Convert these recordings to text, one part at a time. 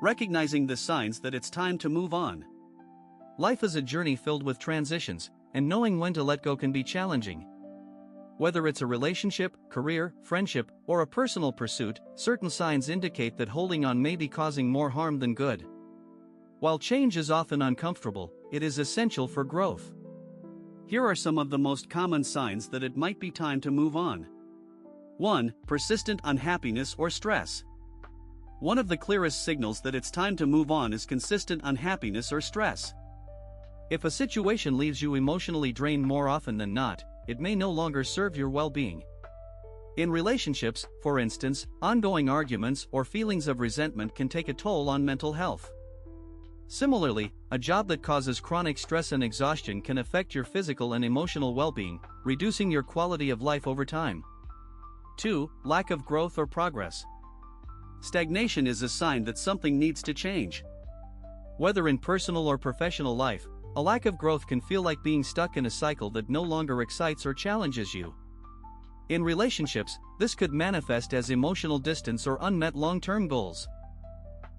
recognizing the signs that it's time to move on. Life is a journey filled with transitions, and knowing when to let go can be challenging. Whether it's a relationship, career, friendship, or a personal pursuit, certain signs indicate that holding on may be causing more harm than good. While change is often uncomfortable, it is essential for growth. Here are some of the most common signs that it might be time to move on. 1. Persistent unhappiness or stress. One of the clearest signals that it's time to move on is consistent unhappiness or stress. If a situation leaves you emotionally drained more often than not, it may no longer serve your well-being. In relationships, for instance, ongoing arguments or feelings of resentment can take a toll on mental health. Similarly, a job that causes chronic stress and exhaustion can affect your physical and emotional well-being, reducing your quality of life over time. 2. Lack of growth or progress. Stagnation is a sign that something needs to change. Whether in personal or professional life, a lack of growth can feel like being stuck in a cycle that no longer excites or challenges you. In relationships, this could manifest as emotional distance or unmet long-term goals.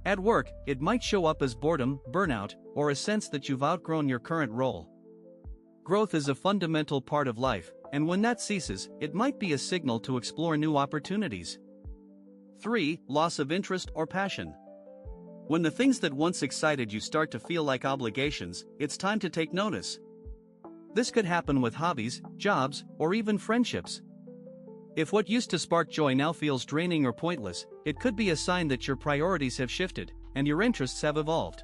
At work, it might show up as boredom, burnout, or a sense that you've outgrown your current role. Growth is a fundamental part of life, and when that ceases, it might be a signal to explore new opportunities. 3. Loss of interest or passion. When the things that once excited you start to feel like obligations, it's time to take notice. This could happen with hobbies, jobs, or even friendships. If what used to spark joy now feels draining or pointless, it could be a sign that your priorities have shifted, and your interests have evolved.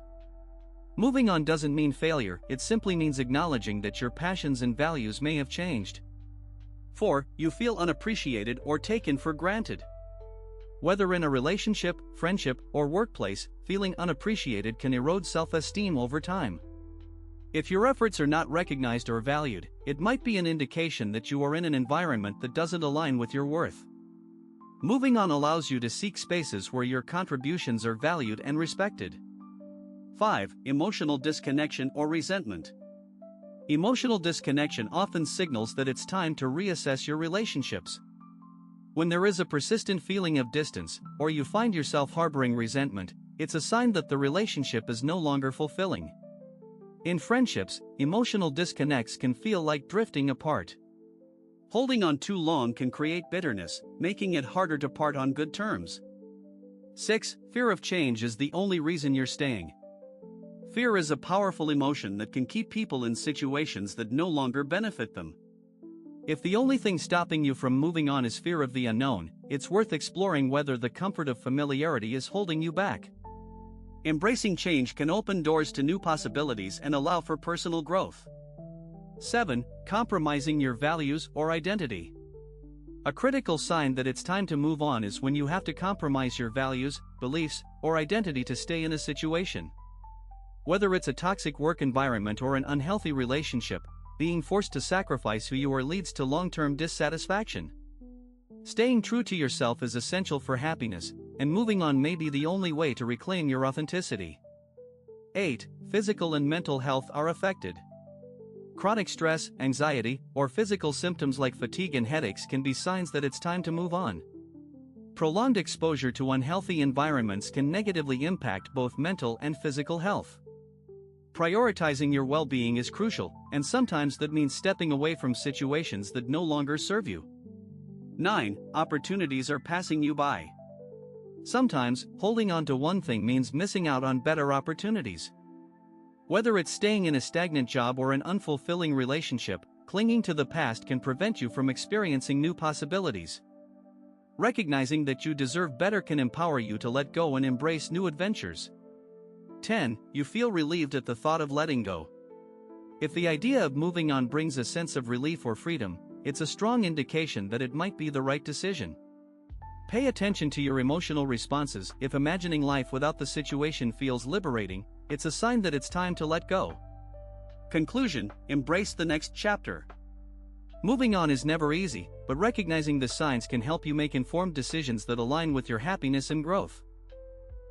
Moving on doesn't mean failure, it simply means acknowledging that your passions and values may have changed. 4. You feel unappreciated or taken for granted. Whether in a relationship, friendship, or workplace, feeling unappreciated can erode self-esteem over time. If your efforts are not recognized or valued, it might be an indication that you are in an environment that doesn't align with your worth. Moving on allows you to seek spaces where your contributions are valued and respected. 5. Emotional disconnection or resentment. Emotional disconnection often signals that it's time to reassess your relationships. When there is a persistent feeling of distance, or you find yourself harboring resentment, it's a sign that the relationship is no longer fulfilling. In friendships, emotional disconnects can feel like drifting apart. Holding on too long can create bitterness, making it harder to part on good terms. 6. Fear of change is the only reason you're staying. Fear is a powerful emotion that can keep people in situations that no longer benefit them. If the only thing stopping you from moving on is fear of the unknown, it's worth exploring whether the comfort of familiarity is holding you back. Embracing change can open doors to new possibilities and allow for personal growth. 7. Compromising your values or identity. A critical sign that it's time to move on is when you have to compromise your values, beliefs, or identity to stay in a situation. Whether it's a toxic work environment or an unhealthy relationship, being forced to sacrifice who you are leads to long-term dissatisfaction. Staying true to yourself is essential for happiness, and moving on may be the only way to reclaim your authenticity. 8. Physical and mental health are affected. Chronic stress, anxiety, or physical symptoms like fatigue and headaches can be signs that it's time to move on. Prolonged exposure to unhealthy environments can negatively impact both mental and physical health. Prioritizing your well-being is crucial, and sometimes that means stepping away from situations that no longer serve you. 9. Opportunities are passing you by. Sometimes, holding on to one thing means missing out on better opportunities. Whether it's staying in a stagnant job or an unfulfilling relationship, clinging to the past can prevent you from experiencing new possibilities. Recognizing that you deserve better can empower you to let go and embrace new adventures. 10. You feel relieved at the thought of letting go. If the idea of moving on brings a sense of relief or freedom, it's a strong indication that it might be the right decision. Pay attention to your emotional responses. If imagining life without the situation feels liberating, it's a sign that it's time to let go. Conclusion: embrace the next chapter. Moving on is never easy, but recognizing the signs can help you make informed decisions that align with your happiness and growth.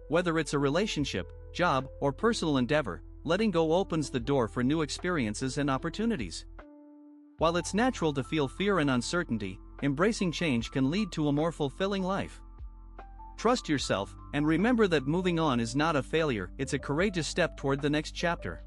Whether it's a relationship, job, or personal endeavor, letting go opens the door for new experiences and opportunities. While it's natural to feel fear and uncertainty, embracing change can lead to a more fulfilling life. Trust yourself, and remember that moving on is not a failure, it's a courageous step toward the next chapter.